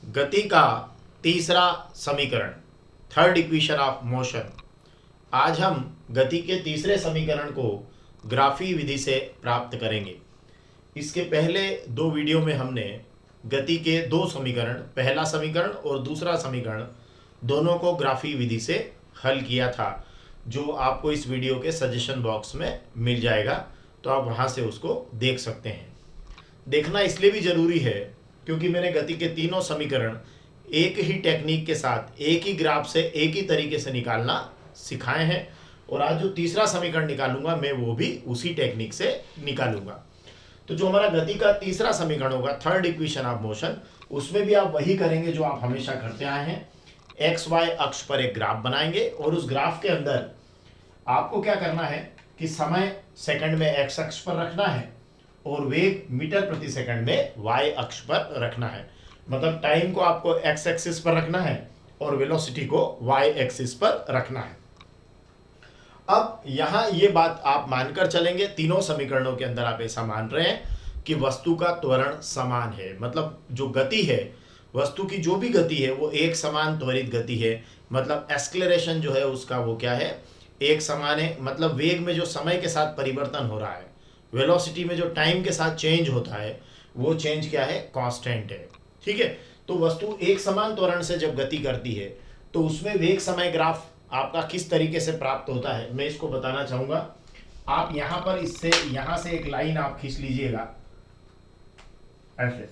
गति का तीसरा समीकरण, थर्ड इक्वेशन ऑफ मोशन। आज हम गति के तीसरे समीकरण को ग्राफी विधि से प्राप्त करेंगे। इसके पहले दो वीडियो में हमने गति के दो समीकरण, पहला समीकरण और दूसरा समीकरण, दोनों को ग्राफी विधि से हल किया था, जो आपको इस वीडियो के सजेशन बॉक्स में मिल जाएगा, तो आप वहाँ से उसको देख सकते हैं। देखना इसलिए भी ज़रूरी है क्योंकि मैंने गति के तीनों समीकरण एक ही टेक्निक के साथ एक ही ग्राफ से एक ही तरीके से निकालना सिखाए हैं, और आज जो तीसरा समीकरण निकालूंगा मैं वो भी उसी टेक्निक से निकालूंगा। तो जो हमारा गति का तीसरा समीकरण होगा, थर्ड इक्वेशन ऑफ मोशन, उसमें भी आप वही करेंगे जो आप हमेशा करते आए हैं। एक्स वाई अक्ष पर एक ग्राफ बनाएंगे और उस ग्राफ के अंदर आपको क्या करना है कि समय सेकंड में एक्स अक्ष पर रखना है और वेग मीटर प्रति सेकंड में वाई अक्ष पर रखना है। मतलब टाइम को आपको एक्स एक्सिस पर रखना है और वेलोसिटी को वाई एक्सिस पर रखना है। अब यहां ये बात आप मानकर चलेंगे, तीनों समीकरणों के अंदर आप ऐसा मान रहे हैं कि वस्तु का त्वरण समान है। मतलब जो गति है, वस्तु की जो भी गति है वो एक समान त्वरित गति है। मतलब एक्सलेरेशन जो है उसका वो क्या है, एक समान है। मतलब वेग में जो समय के साथ परिवर्तन हो रहा है, वेलोसिटी में जो टाइम के साथ चेंज होता है, वो चेंज क्या है, कांस्टेंट है। ठीक है। तो वस्तु एक समान त्वरण से जब गति करती है तो उसमें वेग समय ग्राफ आपका किस तरीके से प्राप्त होता है, मैं इसको बताना चाहूंगा। आप यहां पर इससे यहां से एक लाइन आप खींच लीजिएगा ऐसे।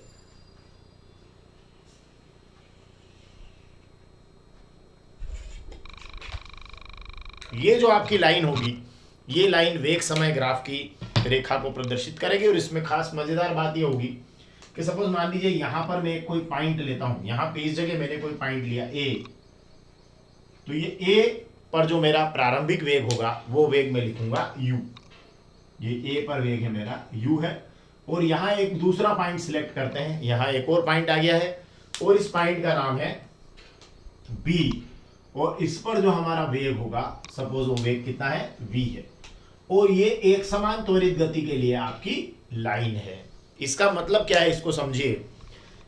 ये जो आपकी लाइन होगी, ये लाइन वेग समय ग्राफ की रेखा को प्रदर्शित करेगी। और इसमें खास मजेदार बात ये होगी कि सपोज मान लीजिए यहां पर मैं कोई पॉइंट लेता हूं, यहां पे इस जगह मैंने कोई पॉइंट लिया ए, तो ये ए पर जो मेरा प्रारंभिक वेग होगा वो वेग में लिखूंगा u। ये ए पर वेग है मेरा u है। और यहां एक दूसरा पॉइंट सिलेक्ट करते हैं, यहां एक और पॉइंट आ गया है और इस पॉइंट का नाम है b। और इस पर जो हमारा वेग होगा, सपोज वो वेग कितना है, v है। और ये एक समान त्वरित गति के लिए आपकी लाइन है। इसका मतलब क्या है, इसको समझिए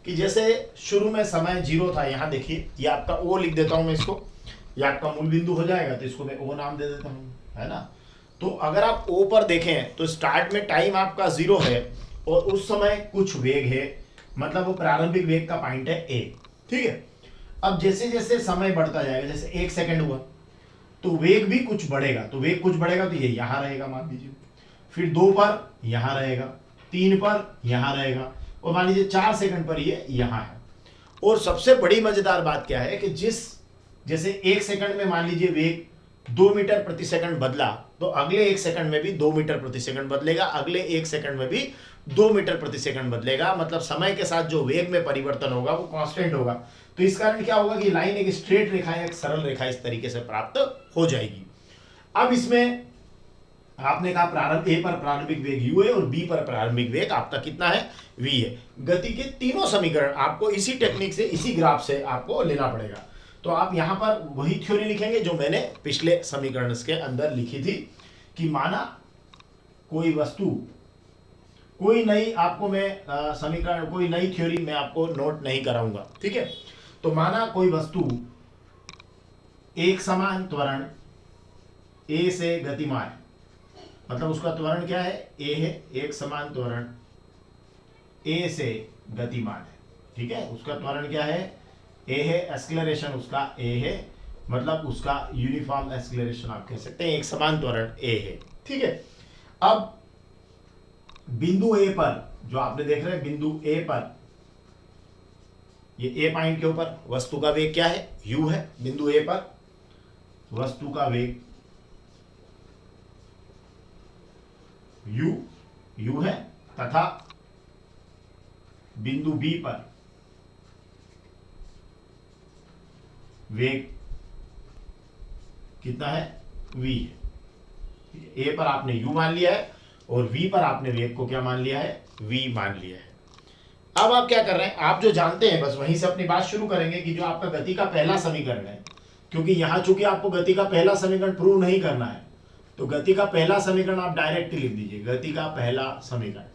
कि जैसे शुरू में समय जीरो था, यहां देखिए ये आपका ओ लिख देता हूं मैं इसको, ये आपका मूल बिंदु हो जाएगा, तो इसको मैं ओ नाम दे देता हूं, है ना। तो अगर आप ओ पर देखें तो स्टार्ट में टाइम आपका जीरो है और उस समय कुछ वेग है, मतलब वो प्रारंभिक वेग का पॉइंट है ए। ठीक है। अब जैसे जैसे समय बढ़ता जाएगा, जैसे एक सेकंड हुआ तो वेग भी कुछ बढ़ेगा, तो वेग कुछ बढ़ेगा तो ये यहां रहेगा मान लीजिए, फिर 2 पर यहां रहेगा, 3 पर यहां रहेगा, और मान लीजिए 4 सेकंड पर ये यहां है। और सबसे बड़ी मजेदार बात क्या है कि जैसे 1 सेकंड में मान लीजिए वेग 2 मीटर प्रति सेकंड बदला, तो अगले 1 सेकंड में भी 2 मीटर प्रति सेकंड बदलेगा, अगले 1 सेकंड में भी 2 मीटर प्रति सेकंड बदलेगा। मतलब समय के साथ जो वेग में परिवर्तन होगा वो कांस्टेंट होगा। तो इस कारण क्या होगा कि लाइन एक स्ट्रेट रेखा है, एक सरल रेखा इस तरीके से प्राप्त हो जाएगी। अब इसमें आपने कहा प्रारंभ ए पर प्रारंभिक वेग u है और b पर प्रारंभिक वेग आपका कितना है, v है। गति के तीनों समीकरण आपको इसी टेक्निक से, इसी ग्राफ से आपको लेना पड़ेगा। तो आप यहां पर वही थ्योरी लिखेंगे जो मैंने पिछले समीकरण के अंदर लिखी थी कि माना कोई वस्तु, कोई नई आपको मैं समीकरण, कोई नई थ्योरी मैं आपको नोट नहीं कराऊंगा। ठीक है। तो माना कोई वस्तु एक समान त्वरण ए से गतिमान, मतलब उसका त्वरण क्या है, ए है, एक समान त्वरण ए से गतिमान है। ठीक है। उसका त्वरण क्या है, ए है, एक्सलेरेशन उसका ए है, मतलब उसका यूनिफॉर्म एक्सलेरेशन आप कह सकते हैं, एक समान त्वरण ए है। ठीक है। अब बिंदु ए पर जो आपने देख रहे हैं, बिंदु ए पर, ये ए पॉइंट के ऊपर वस्तु का वेग क्या है, u है। बिंदु ए पर वस्तु का वेग u है, तथा बिंदु बी पर वेग कितना है, v है। ए पर आपने u मान लिया है और v पर आपने वेग को क्या मान लिया है, v मान लिया है। अब आप क्या कर रहे हैं, आप जो जानते हैं बस वहीं से अपनी बात शुरू करेंगे कि जो आपका गति का पहला समीकरण है, क्योंकि यहां चूंकि आपको गति का पहला समीकरण प्रूव नहीं करना है, तो गति का पहला समीकरण आप डायरेक्ट लिख दीजिए। गति का पहला समीकरण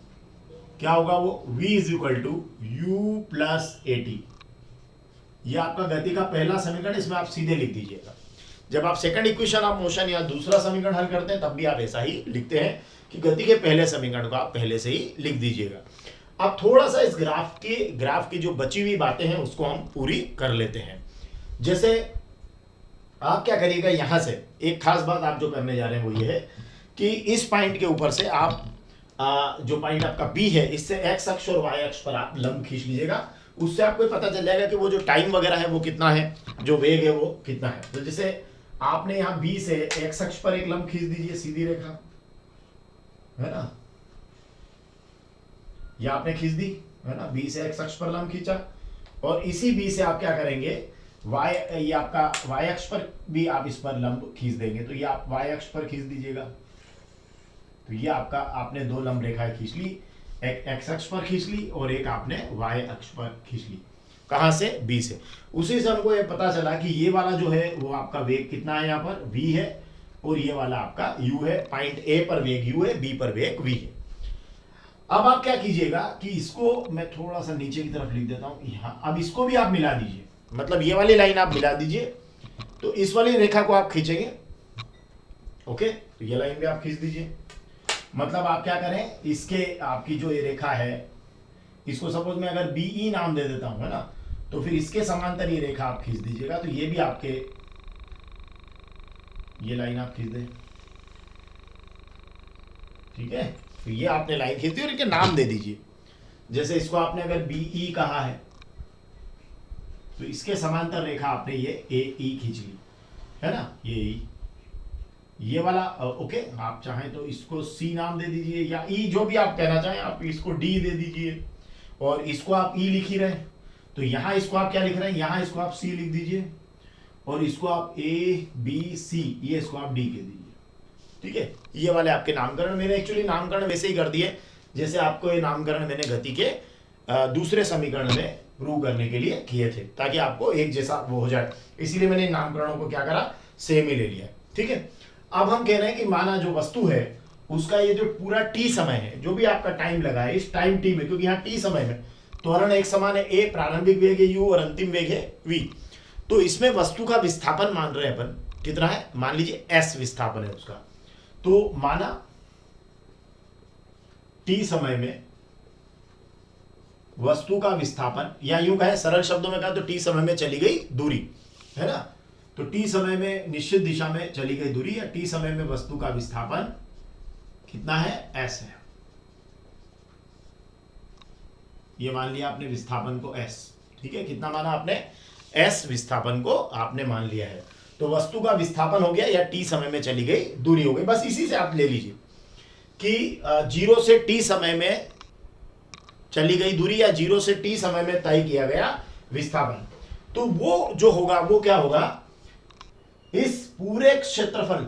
क्या होगा, वो v is equal to u plus a t. ये आपका गति का पहला समीकरण, इसमें आप सीधे लिख दीजिएगा। जब आप सेकंड इक्वेशन ऑफ मोशन या दूसरा समीकरण हल करते हैं तब भी आप ऐसा ही लिखते हैं कि गति के पहले समीकरण को आप पहले से ही लिख दीजिएगा। अब थोड़ा सा इस ग्राफ की जो बची हुई बातें हैं उसको हम पूरी कर लेते हैं। जैसे आप क्या करिएगा, यहां से एक खास बात आप जो करने जा रहे हैं वो ये है कि इस पॉइंट के ऊपर से आप जो पॉइंट आपका बी है इससे एक्स अक्ष और वाई अक्ष पर आप लंब खींच लीजिएगा। उससे आपको पता चल जाएगा कि वो जो टाइम वगैरह है वो कितना है, जो वेग है वो कितना है। तो जैसे आपने यहां बी से एक्स अक्ष पर एक लंब खींच दीजिए, सीधी रेखा है ना, यह आपने खींच दी है ना, बी से एक्स अक्ष पर लंब खींचा। और इसी बी से आप क्या करेंगे, वाई, ये आपका वाई अक्ष पर भी आप इस पर लंब खींच देंगे। तो ये आप वाई अक्ष पर खींच दीजिएगा। तो ये आपका आपने दो लंब रेखाएं खींच ली, एक एक्स अक्ष पर खींच ली और एक आपने वाई अक्ष पर खींच ली। कहां से, बी से। उसी से हमको ये पता चला कि ये वाला जो है वो आपका वेग कितना है, यहाँ पर v है, और ये वाला आपका u है। पॉइंट ए पर वेग u है, बी पर वेग v है। अब आप क्या कीजिएगा कि इसको मैं थोड़ा सा नीचे की तरफ लिख देता हूं यहाँ। अब इसको भी आप मिला दीजिए, मतलब ये वाली लाइन आप मिला दीजिए। तो इस वाली रेखा को आप खींचेंगे, ओके, तो ये लाइन भी आप खींच दीजिए। मतलब आप क्या करें, इसके आपकी जो ये रेखा है इसको सपोज मैं अगर BE नाम दे देता हूं, है ना, तो फिर इसके समांतर ये रेखा आप खींच दीजिएगा। तो ये भी आपके, ये लाइन आप खींच दें, ठीक है। तो ये आपने लाइन खींच दी और इनके नाम दे दीजिए। जैसे इसको आपने अगर BE कहा है तो इसके समांतर रेखा आपने ये AE खींच ली, है ना, ये वाला ओके। आप चाहें तो इसको C नाम दे दीजिए या E, जो भी आप कहना चाहें। आप इसको D दे दीजिए और इसको आप E लिख ही रहे हैं। तो यहां इसको आप क्या लिख रहे हैं, यहां इसको आप C लिख दीजिए और इसको आप ABC, ये इसको आप D कह दीजिए, ठीक है। ये वाले आपके नामकरण, मैंने एक्चुअली नामकरण वैसे ही कर दिए जैसे आपको ये नामकरण मैंने गति के दूसरे समीकरण में प्रूव करने के लिए किए थे, ताकि आपको एक जैसा वो हो जाए। इसीलिए मैंने इन नामकरणों को क्या करा, सेम ही ले लिया, ठीक है। अब हम कह रहे हैं कि माना जो वस्तु है उसका ये जो पूरा टी समय है, जो भी आपका टाइम लगा है इस टाइम टी में, क्योंकि यहाँ टी समय में त्वरण एक समान है, ए प्रारंभिक वेग है u और अंतिम वेग है v। तो इसमें वस्तु का विस्थापन मान रहे हैं अपन, कितना है, मान लीजिए s विस्थापन है उसका। तो माना टी समय में वस्तु का विस्थापन, या यूं कहें सरल शब्दों में कहा तो टी समय में चली गई दूरी, है ना। तो टी समय में निश्चित दिशा में चली गई दूरी, या टी समय में वस्तु का विस्थापन कितना है, s है। ये मान लिया आपने विस्थापन को s, ठीक है। कितना माना आपने, s विस्थापन को आपने मान लिया है। तो वस्तु का विस्थापन हो गया या टी समय में चली गई दूरी हो गई। बस इसी से आप ले लीजिए कि 0 से t समय में चली गई दूरी या 0 से t समय में तय किया गया विस्थापन। तो वो जो होगा वो क्या होगा, इस पूरे क्षेत्रफल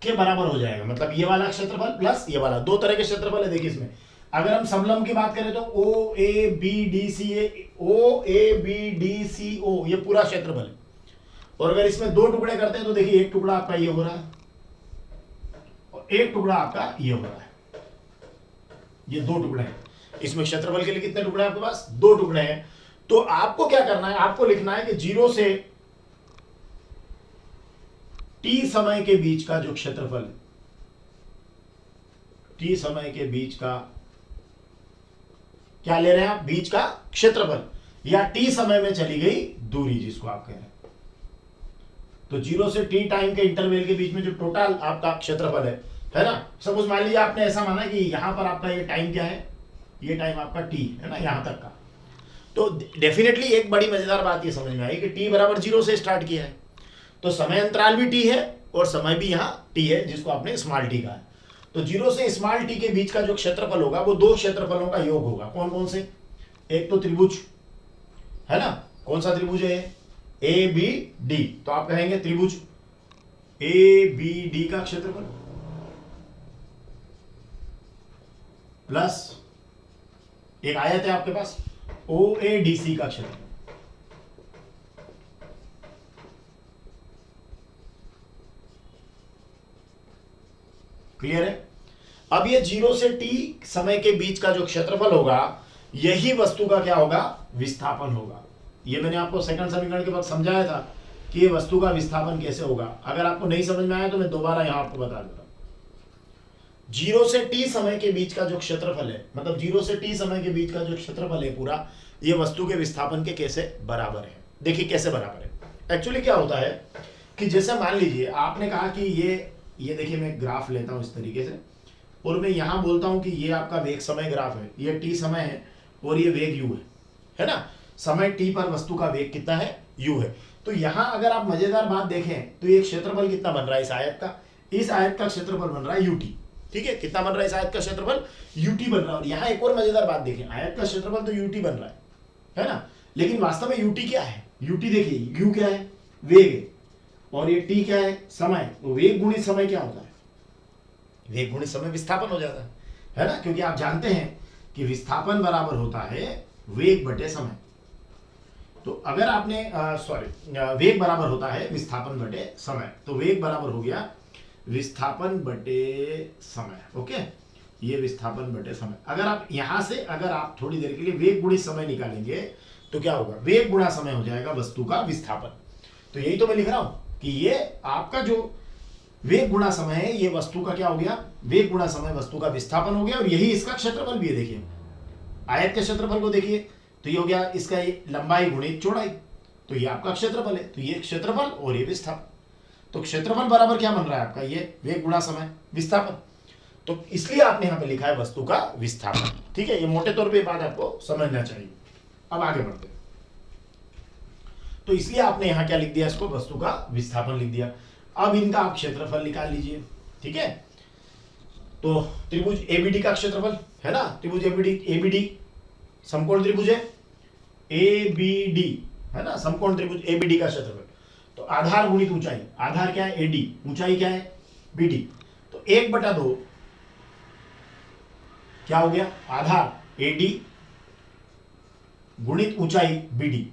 के बराबर हो जाएगा। मतलब ये वाला क्षेत्रफल प्लस ये वाला, दो तरह के क्षेत्रफल है। देखिए इसमें अगर हम समलंब की बात करें तो OABDCO ये पूरा क्षेत्रफल है। और अगर इसमें दो टुकड़े करते हैं तो देखिए एक टुकड़ा आपका ये हो रहा है और एक टुकड़ा आपका ये हो रहा है, ये दो टुकड़े हैं। इसमें क्षेत्रफल के लिए कितने टुकड़े हैं आपके पास, दो टुकड़े हैं। तो आपको क्या करना है, आपको लिखना है कि 0 से t समय के बीच का जो क्षेत्रफल है, t समय के बीच का क्या ले रहे हैं आप, बीच का क्षेत्रफल, या t समय में चली गई दूरी जिसको आप कह रहे हैं। तो 0 से t टाइम के इंटरवल के बीच में जो टोटल आपका क्षेत्रफल है ना। सपोज मान लीजिए आपने ऐसा माना कि यहां पर आपका ये टाइम क्या है, ये टाइम आपका t है ना, यहां तक का। तो डेफिनेटली एक बड़ी मजेदार बात ये समझ में आई कि t बराबर 0 से स्टार्ट किया है, तो समय अंतराल भी t है और समय भी यहाँ t है, जिसको आपने स्मॉल t कहा है। तो 0 से स्मॉल t के बीच का जो क्षेत्रफल होगा वो दो क्षेत्रफलों का योग होगा। कौन कौन से, एक तो त्रिभुज है ना, कौन सा त्रिभुज है, ABD। तो आप कहेंगे त्रिभुज ABD का क्षेत्रफल प्लस एक आयत है आपके पास OADC का क्षेत्रफल। क्लियर है। अब ये 0 से t समय के बीच का जो क्षेत्रफल होगा यही वस्तु का क्या होगा, विस्थापन होगा। ये मैंने आपको सेकंड समीकरण के वक्त समझाया था कि ये वस्तु का विस्थापन कैसे होगा। अगर आपको नहीं समझ में आया तो मैं दोबारा यहाँ आपको बता देता हूँ। 0 से t समय के बीच का जो क्षेत्रफल है, मतलब 0 से t समय के बीच का जो क्षेत्रफल है पूरा, ये वस्तु के विस्थापन के कैसे बराबर है। देखिए कैसे बराबर है। एक्चुअली क्या होता है कि जैसे मान लीजिए आपने कहा कि ये देखिए मैं ग्राफ लेता हूँ इस तरीके से, और मैं यहाँ बोलता हूँ कि ये आपका वेग समय ग्राफ है, ये t समय है और ये वेग u है ना। समय t पर वस्तु का वेग कितना है, u है। तो यहाँ अगर आप मजेदार बात देखें तो ये क्षेत्रफल कितना बन रहा है इस आयत का, इस आयत का क्षेत्रफल बन रहा है ut। ठीक है, कितना बन रहा है इस आयत का क्षेत्रफल, ut बन रहा है। और यहाँ एक और मजेदार बात देखें, आयत का क्षेत्रफल तो ut बन रहा है ना, लेकिन वास्तव में ut क्या है, ut देखिए u क्या है, वेग है, और ये t क्या है, समय। तो वेग गुणित समय क्या होता है, वेग गुणित समय विस्थापन हो जाता है ना, क्योंकि आप जानते हैं कि विस्थापन बराबर होता है वेग बटे समय। तो अगर आपने वेग बराबर होता है विस्थापन बटे समय, तो वेग बराबर हो गया विस्थापन बटे समय। ओके, ये विस्थापन बटे समय। अगर आप यहां से अगर आप थोड़ी देर के लिए वेग गुणित समय निकालेंगे तो क्या होगा, वेग गुणा समय हो जाएगा वस्तु का विस्थापन। तो यही तो मैं लिख रहा हूं कि ये आपका जो वेग गुणा समय है, ये वस्तु का क्या हो गया, वेग गुणा समय वस्तु का विस्थापन हो गया। और यही इसका क्षेत्रफल भी है। देखिए आयत के क्षेत्रफल को देखिए, तो ये हो गया इसका ये लंबाई गुणित चौड़ाई, तो ये आपका क्षेत्रफल है। तो ये क्षेत्रफल और ये विस्थापन, तो क्षेत्रफल बराबर क्या बन रहा है आपका, ये वेग गुणा समय विस्थापन। तो इसलिए आपने यहां पे लिखा है वस्तु का विस्थापन। ठीक है, ये मोटे तौर पे बात आपको समझना चाहिए। अब आगे बढ़ते हैं। तो इसलिए आपने यहां क्या लिख दिया, इसको वस्तु का विस्थापन लिख दिया। अब इनका आप क्षेत्रफल निकाल लीजिए। ठीक है, तो त्रिभुज एबीडी का क्षेत्रफल है ना, त्रिभुज एबीडी समकोण त्रिभुज है, एबीडी है ना, समकोण त्रिभुज एबीडी का क्षेत्रफल। तो आधार गुणित ऊंचाई, आधार क्या है एडी, ऊंचाई क्या है बीडी। तो 1/2 क्या हो गया, आधार एडी गुणित ऊंचाई बीडी।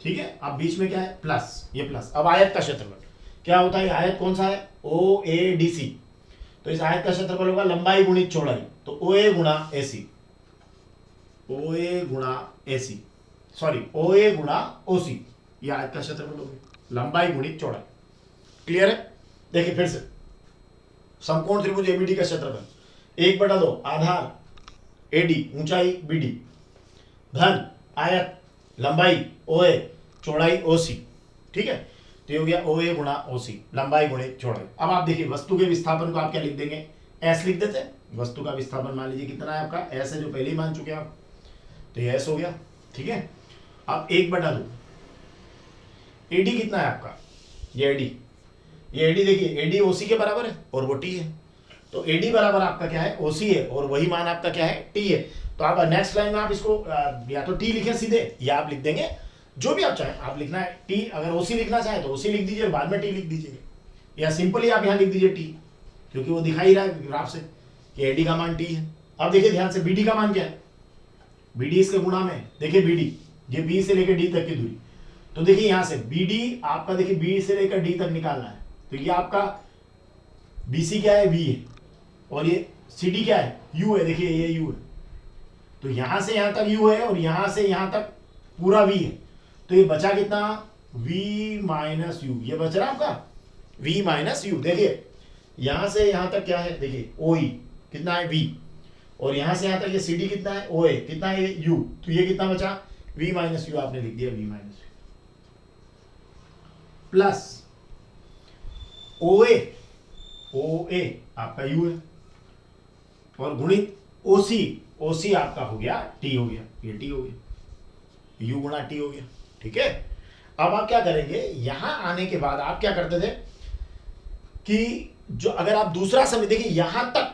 ठीक है, अब बीच में क्या है प्लस, ये प्लस। अब आयत का क्षेत्रफल क्या होता है, आयत कौन सा है, ओ ए डी सी। तो इस आयत का क्षेत्रफल होगा लंबाई गुणित चौड़ाई, तो ओ ए गुणा एसी, ओ ए गुणा एसी, सॉरी ओ ए गुणा ओसी, ये आयत का क्षेत्रफल हो गया, लंबाई गुणित चौड़ाई। क्लियर है। देखिए फिर से समकोण त्रिभुज एबीडी का क्षेत्रफल 1/2 आधार एडी ऊंचाई बीडी धन आयत लंबाई ओए चौड़ाई ओसी। ठीक है, तो ये हो गया ओए गुणा ओसी, लंबाई गुणित चौड़ाई। अब आप देखिए वस्तु के विस्थापन को आप क्या लिख देंगे, एस लिख देते हैं। वस्तु का विस्थापन मान लीजिए कितना है आपका, एस है, जो पहले ही मान चुके हैं आप, तो ये एस हो गया। ठीक है, अब 1/2 एडी कितना है आपका, ये एडी, ये एडी देखिए एडी ओसी के बराबर है और वो टी है। तो एडी बराबर आपका क्या है, ओसी है, और वही मान आपका क्या है, टी है। तो आप नेक्स्ट लाइन में आप इसको या तो टी लिखें सीधे, या आप लिख देंगे जो भी आप चाहें। आप लिखना है टी, अगर ओसी लिखना चाहें तो ओसी लिख दीजिए, बाद में टी लिख दीजिए, या सिंपली आप यहाँ लिख दीजिए टी, क्योंकि वो दिखा ही रहा है ग्राफ से कि एडी का मान टी है। अब देखिए ध्यान से बीडी का मान क्या है, बीडी इसके गुणा में, देखिए बीडी ये बी से लेकर डी तक की दूरी। तो देखिए यहां से बीडी आपका, देखिए बी से लेकर डी तक निकालना है, तो ये आपका बीसी क्या है, वी है, और ये सीडी क्या है, यू है। देखिए ये यू है, तो यहां से यहां तक यू है और यहां से यहां तक पूरा वी है। तो ये बचा कितना, v माइनस यू, ये बच रहा आपका v माइनस यू। देखिए यहां से यहां तक क्या है, देखिए ओ ई कितना है v, और यहां से यहां तक ये सी डी कितना है, ओ ए कितना है, u। तो ये कितना बचा, v माइनस यू, आपने लिख दिया v minus U, plus O A आपका u है, और गुणित ओ सी आपका हो गया t हो गया, ये t हो गया, u गुणा t हो गया। ठीक है, अब आप क्या करेंगे, यहां आने के बाद आप क्या करते थे कि जो अगर आप दूसरा समय, देखिए यहां तक,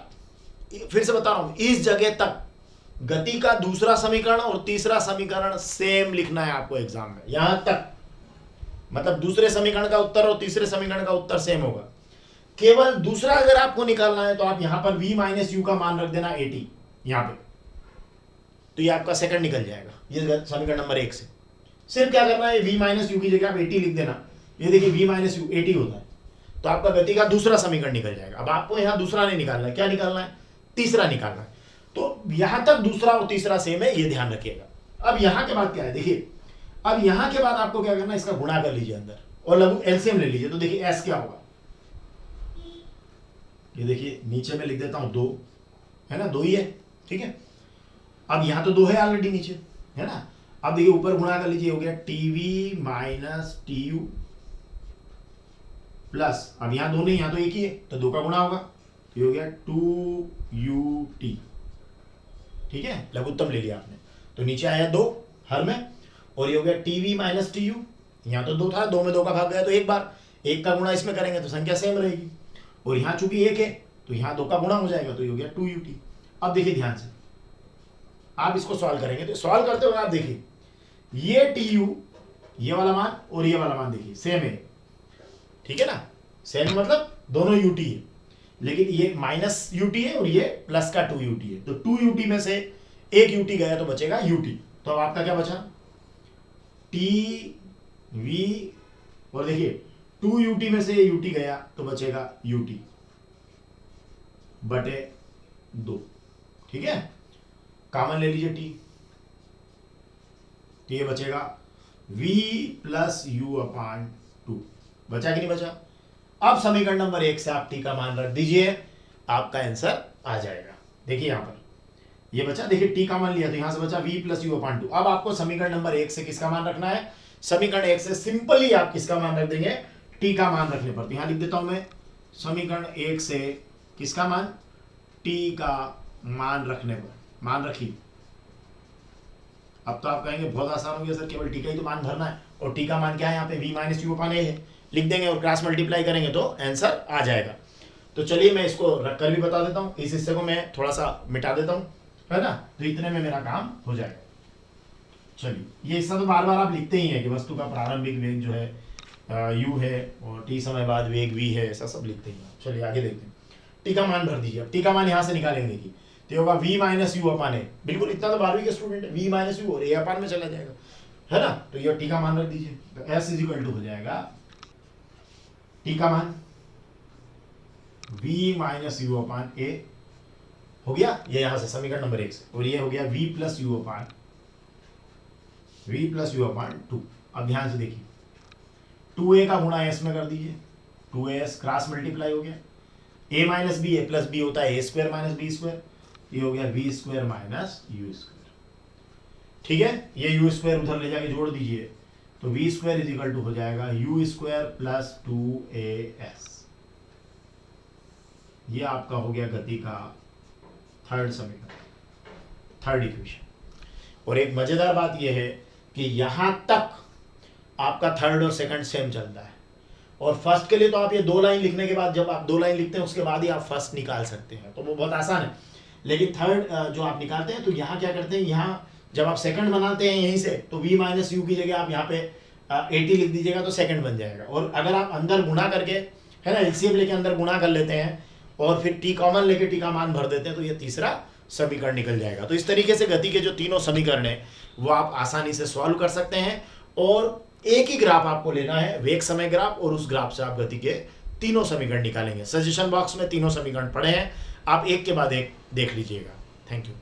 फिर से बता रहा हूं, इस जगह तक गति का दूसरा समीकरण और तीसरा समीकरण सेम लिखना है आपको एग्जाम में। यहां तक मतलब दूसरे समीकरण का उत्तर और तीसरे समीकरण का उत्तर सेम होगा। केवल दूसरा अगर आपको निकालना है तो आप यहां पर v माइनस यू का मान रख देना 80 यहां पे, तो ये आपका सेकंड निकल जाएगा, ये समीकरण नंबर 1 से। सिर्फ क्या करना है, v माइनस यू की जगह आप 80 लिख देना। ये देखिए v माइनस यू 80 होता है, तो आपका गति का दूसरा समीकरण निकल जाएगा। अब आपको यहां दूसरा नहीं निकालना है, क्या निकालना है, तीसरा निकालना है। तो यहां तक दूसरा और तीसरा सेम है, ये ध्यान रखिएगा। अब यहां के बाद क्या है, देखिए अब यहां के बाद आपको क्या करना है, इसका गुणा कर लीजिए अंदर और लघु एलसीएम ले लीजिए। तो देखिए एस क्या होगा, ये देखिए नीचे में लिख देता हूं 2, है ना, 2 ही है, ठीक है। अब यहां तो 2 है ऑलरेडी नीचे, है ना। अब देखिए ऊपर गुणा कर लीजिए, हो गया टीवी माइनस टीयू प्लस, अब यहां 2 नहीं, यहां तो एक ही है तो 2 का गुणा होगा, ये हो गया 2ut, ठीक है, लघुत्तम ले लिया आपने। तो नीचे आया 2 हर में, और ये हो गया टीवी माइनस टीयू, यहाँ तो 2 था, 2 में 2 का भाग गया तो एक बार, 1 का गुणा इसमें करेंगे तो संख्या सेम रहेगी, और यहाँ चूंकि 1 है तो यहाँ 2 का गुणा हो जाएगा तो ये हो गया 2ut। अब देखिए ध्यान से आप इसको सॉल्व करेंगे, तो सॉल्व करते हुए आप देखिए ये टीयू, ये वाला मान और ये वाला मान देखिए सेम है, ठीक है ना, सेम मतलब दोनों यूटी है, लेकिन ये माइनस यूटी है और ये प्लस का 2ut है, तो 2ut में से एक ut गया तो बचेगा ut। तो अब आपका क्या बचा, टी वी, और देखिए 2ut में से ut गया तो बचेगा ut बटे 2, ठीक है। कॉमन ले लीजिए t, तो ये बचेगा v प्लस u अपान 2, बचा कि नहीं बचा। अब समीकरण नंबर 1 से आप t का मान रख दीजिए, आपका आंसर आ जाएगा। देखिए यहां पर ये बचा, देखिए t का मान लिया तो यहां से बचा v प्लस u अपान 2। अब आपको समीकरण नंबर 1 से किसका मान रखना है, समीकरण 1 से सिंपली आप किसका मान रख देंगे, t का मान रखने पर। तो यहां लिख देता हूं मैं, समीकरण 1 से किसका मान, t का मान रखने पर, मान रखिए। अब तो आप कहेंगे बहुत आसान हो गया सर, केवल t का ही तो मान भरना है, और t का मान क्या है यहाँ पे, v माइनस यू अपान ए है, लिख देंगे और क्रॉस मल्टीप्लाई करेंगे तो आंसर आ जाएगा। तो चलिए मैं इसको रख कर भी बता देता हूँ, इस हिस्से को मैं थोड़ा सा मिटा देता हूँ, है ना, तो इतने में मेरा काम हो जाएगा। चलिए ये हिस्सा तो बार बार आप लिखते ही हैं कि वस्तु का प्रारंभिक वेग जो है u है और t समय बाद वेग v है, ऐसा सब लिखते ही हैं। चलिए आगे देखते हैं, t का मान भर दीजिए। अब t का मान यहाँ से निकालेंगे, देखिए तो होगा v माइनस यू अपान ए, बिल्कुल इतना तो 12वीं के स्टूडेंट है, v माइनस यू और a अपान में चला जाएगा, है ना। तो ये t का मान रख दीजिए, तो s इज इक्वल टू हो जाएगा t का मान v माइनस यू अपान ए, हो गया ये यहां से समीकरण नंबर 1 से, और ये हो गया v प्लस यू अपान 2। अब ध्यान से देखिए 2a का गुणा s में कर दीजिए, 2as क्रॉस मल्टीप्लाई हो गया, a minus b, a plus b होता है a square minus b square, ये हो गया v square minus u square, ठीक है। ये u स्क्वायर उधर ले जाके जोड़ दीजिए, तो v square is equal to हो जाएगा u स्क्वायर प्लस 2as, ये आपका हो गया गति का थर्ड समीकरण, थर्ड इक्वेशन। और एक मजेदार बात यह है कि यहां तक आपका थर्ड और सेकंड सेम चलता है, और फर्स्ट के लिए तो आप ये 2 लाइन लिखने के बाद, जब आप 2 लाइन लिखते हैं उसके बाद ही आप फर्स्ट निकाल सकते हैं, तो वो बहुत आसान है। लेकिन थर्ड जो आप निकालते हैं तो यहाँ क्या करते हैं, यहाँ जब आप सेकंड बनाते हैं यहीं से, तो v माइनस यू की जगह आप यहाँ पे 80 लिख दीजिएगा तो सेकंड बन जाएगा। और अगर आप अंदर गुणा करके, है ना, एलसीएम लेके अंदर गुणा कर लेते हैं और फिर t कॉमन लेके t का मान भर देते हैं तो ये तीसरा समीकरण निकल जाएगा। तो इस तरीके से गति के जो तीनों समीकरण है वो आप आसानी से सॉल्व कर सकते हैं, और एक ही ग्राफ आपको लेना है, वेग समय ग्राफ, और उस ग्राफ से आप गति के तीनों समीकरण निकालेंगे। सजेशन बॉक्स में तीनों समीकरण पड़े हैं, आप एक के बाद एक देख लीजिएगा। Thank you.